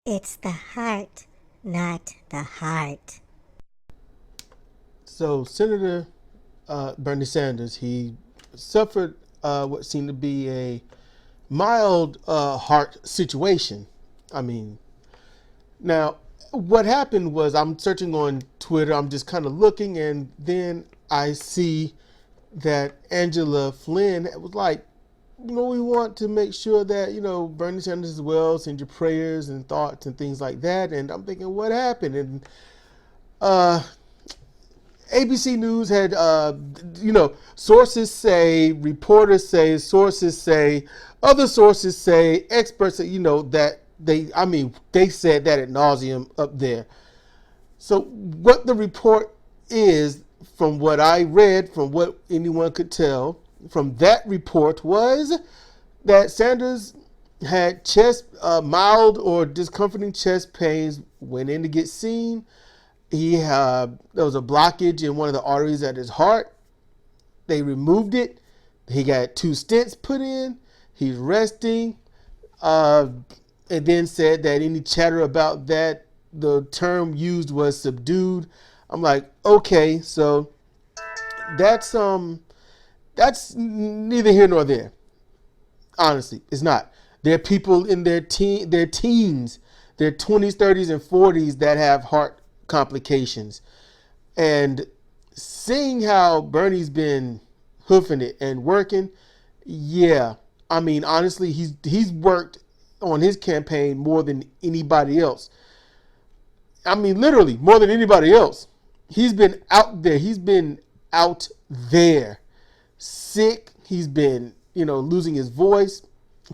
It's the heart, not the heart. So Senator Bernie Sanders, he suffered what seemed to be a mild heart situation. I mean, now what happened was I'm searching on Twitter, I'm just kind of looking, and then I see that Angela Flynn was like, we want to make sure that, Bernie Sanders as well, send your prayers and thoughts and things like that. And I'm thinking, what happened? And uh, ABC News had, sources say, reporters say, sources say, other sources say, experts say, that they said that ad nauseum up there. So what the report is, from what I read, from what anyone could tell, from that report was that Sanders had mild or discomforting chest pains, went in to get seen. There was a blockage in one of the arteries at his heart. They removed it. He got 2 stents put in. He's resting. And then said that any chatter about that, the term used was subdued. I'm like, okay, so that's neither here nor there. Honestly, it's not. There are people in their teens, their 20s, 30s, and 40s that have heart complications. And seeing how Bernie's been hoofing it and working, yeah. I mean, honestly, he's worked on his campaign more than anybody else. I mean, literally more than anybody else. He's been out there. He's been out there, sick. He's been, losing his voice,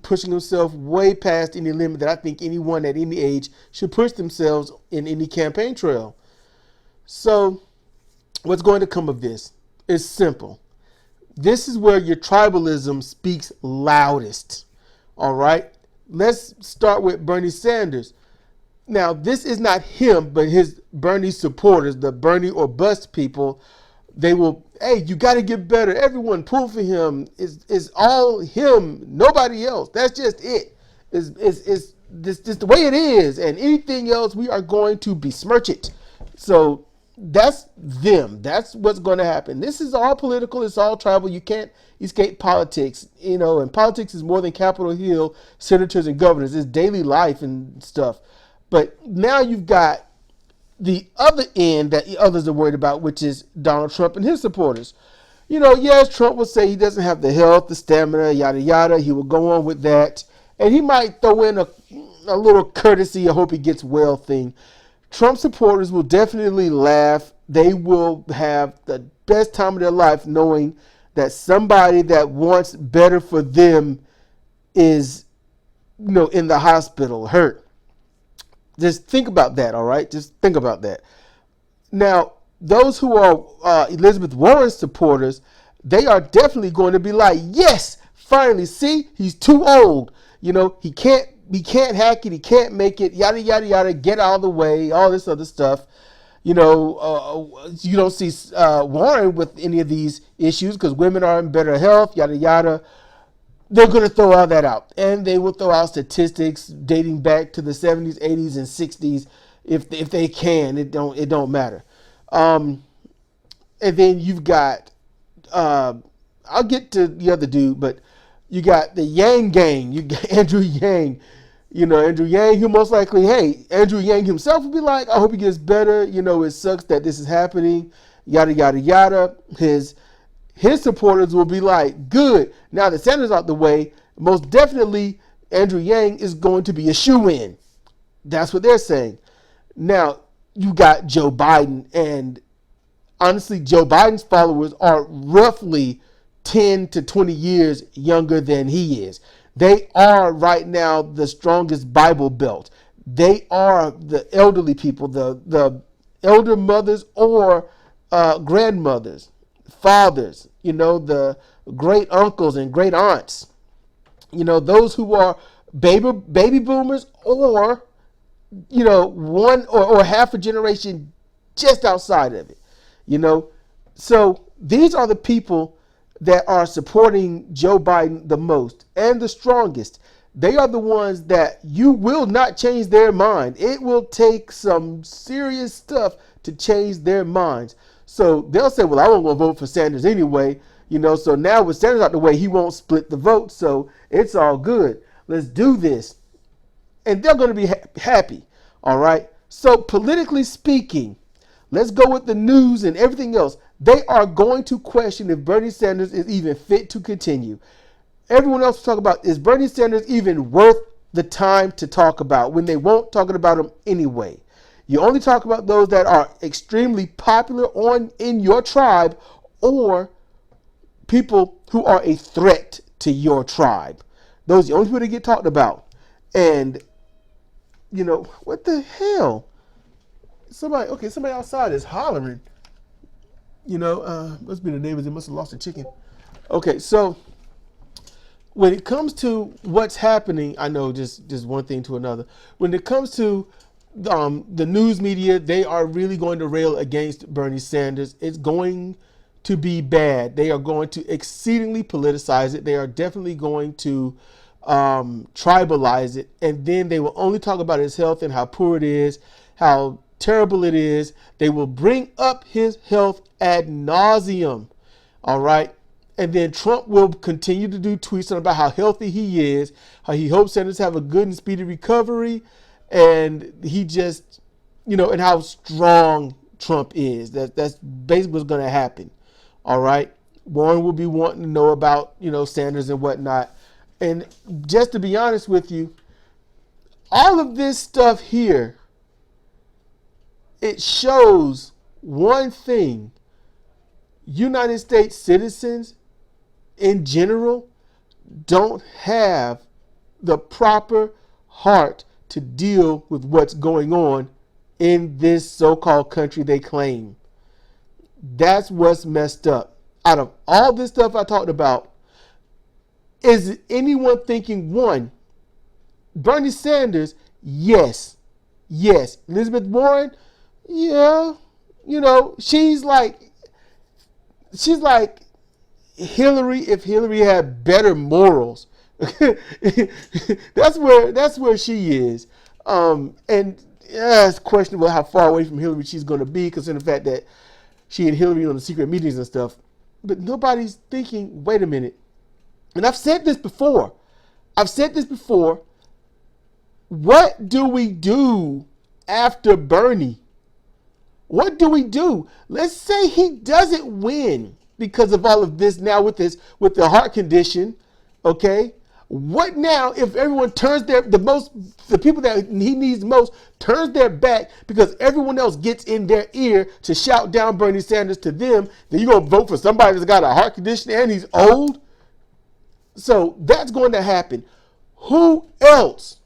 pushing himself way past any limit that I think anyone at any age should push themselves in any campaign trail. So, what's going to come of this is simple. This is where your tribalism speaks loudest. All right? Let's start with Bernie Sanders. Now, this is not him, but his Bernie supporters, the Bernie or bust people. They will, hey, you got to get better. Everyone pull for him. It's all him, nobody else. That's just it. It's just the way it is. And anything else, we are going to besmirch it. So that's them. That's what's going to happen. This is all political. It's all tribal. You can't escape politics, and politics is more than Capitol Hill, senators and governors. It's daily life and stuff. But now you've got the other end that the others are worried about, which is Donald Trump and his supporters. Yes, Trump will say he doesn't have the health, the stamina, yada, yada. He will go on with that. And he might throw in a little courtesy, I hope he gets well thing. Trump supporters will definitely laugh. They will have the best time of their life knowing that somebody that wants better for them is, in the hospital, hurt. Just think about that, all right? Just think about that. Now, those who are Elizabeth Warren supporters, they are definitely going to be like, yes, finally, see, he's too old. He can't hack it, he can't make it, yada, yada, yada, get out of the way, all this other stuff. You don't see Warren with any of these issues because women are in better health, yada, yada. They're going to throw all that out. And they will throw out statistics dating back to the 70s, 80s, and 60s if they can. It don't matter. And then you've got, I'll get to the other dude, but you got the Yang gang. You got Andrew Yang. Andrew Yang, he'll most likely, hey, Andrew Yang himself will be like, I hope he gets better. It sucks that this is happening. Yada, yada, yada. His supporters will be like, good. Now that Sanders out the way, most definitely Andrew Yang is going to be a shoo-in. That's what they're saying. Now, you got Joe Biden, and honestly, Joe Biden's followers are roughly 10 to 20 years younger than he is. They are right now the strongest Bible Belt. They are the elderly people, the elder mothers or grandmothers, fathers, the great uncles and great aunts, those who are baby boomers or, one or half a generation just outside of it, So these are the people that are supporting Joe Biden the most and the strongest. they are the ones that you will not change their mind. It will take some serious stuff to change their minds. So they'll say, well, I won't go vote for Sanders anyway. So now with Sanders out the way, he won't split the vote. So it's all good. Let's do this. And they're going to be happy. All right. So politically speaking, let's go with the news and everything else. They are going to question if Bernie Sanders is even fit to continue. Everyone else will talk about, is Bernie Sanders even worth the time to talk about when they won't talk about him anyway? You only talk about those that are extremely popular in your tribe or people who are a threat to your tribe. Those are the only people that get talked about. And, what the hell? Somebody outside is hollering. Must be the neighbors. They must have lost a chicken. Okay, so when it comes to what's happening, I know just one thing to another. When it comes to the news media, they are really going to rail against Bernie Sanders. It's going to be bad. They are going to exceedingly politicize it. They are definitely going to tribalize it. And then they will only talk about his health and how poor it is, how terrible it is. They will bring up his health ad nauseum. All right. And then Trump will continue to do tweets about how healthy he is, how he hopes Sanders have a good and speedy recovery. And he just, and how strong Trump is. That's basically what's going to happen. All right. Warren will be wanting to know about, Sanders and whatnot. And just to be honest with you, all of this stuff here, it shows one thing. United States citizens in general don't have the proper heart to deal with what's going on in this so-called country they claim. That's what's messed up. Out of all this stuff I talked about, is anyone thinking, one, Bernie Sanders, yes. Elizabeth Warren, yeah, she's like Hillary if Hillary had better morals. That's where she is. It's questionable how far away from Hillary she's going to be, because of the fact that she and Hillary on the secret meetings and stuff. But nobody's thinking, wait a minute. And I've said this before. What do we do after Bernie? What do we do? Let's say he doesn't win because of all of this now with the heart condition. Okay. What now if everyone turns the people that he needs most turns their back because everyone else gets in their ear to shout down Bernie Sanders to them? Then you're going to vote for somebody that's got a heart condition and he's old? So that's going to happen. Who else?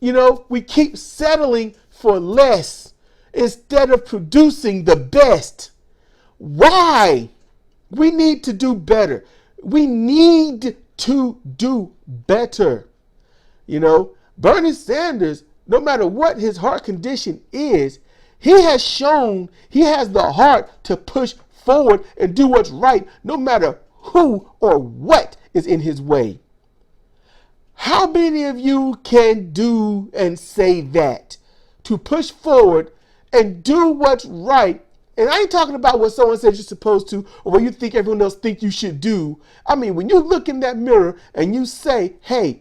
We keep settling for less instead of producing the best. Why? We need to do better. We need to do better. Bernie Sanders, no matter what his heart condition is, he has shown he has the heart to push forward and do what's right, no matter who or what is in his way. How many of you can do and say that? To push forward and do what's right. And I ain't talking about what someone says you're supposed to or what you think everyone else think you should do. I mean, when you look in that mirror and you say, hey,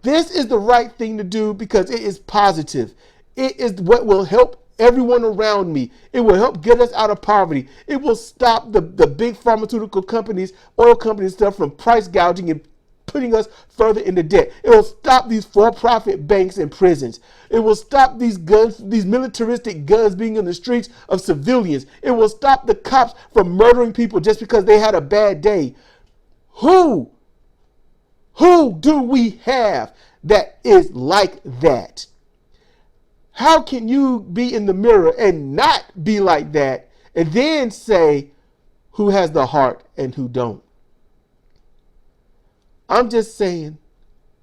this is the right thing to do because it is positive. It is what will help everyone around me. It will help get us out of poverty. It will stop the big pharmaceutical companies, oil companies stuff from price gouging and putting us further into debt. It will stop these for-profit banks and prisons. It will stop these guns, these militaristic guns being in the streets of civilians. It will stop the cops from murdering people just because they had a bad day. Who do we have that is like that? How can you be in the mirror and not be like that and then say who has the heart and who don't? I'm just saying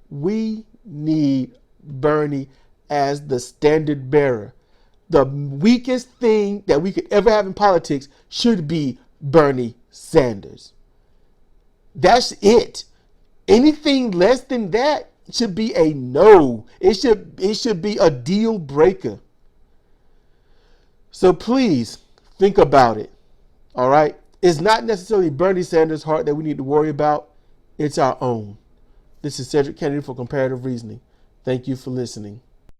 we need Bernie as the standard bearer. The weakest thing that we could ever have in politics should be Bernie Sanders. That's it. Anything less than that should be a no. It should be a deal breaker. So please think about it. All right. It's not necessarily Bernie Sanders' heart that we need to worry about. It's our own. This is Cedric Kennedy for Comparative Reasoning. Thank you for listening.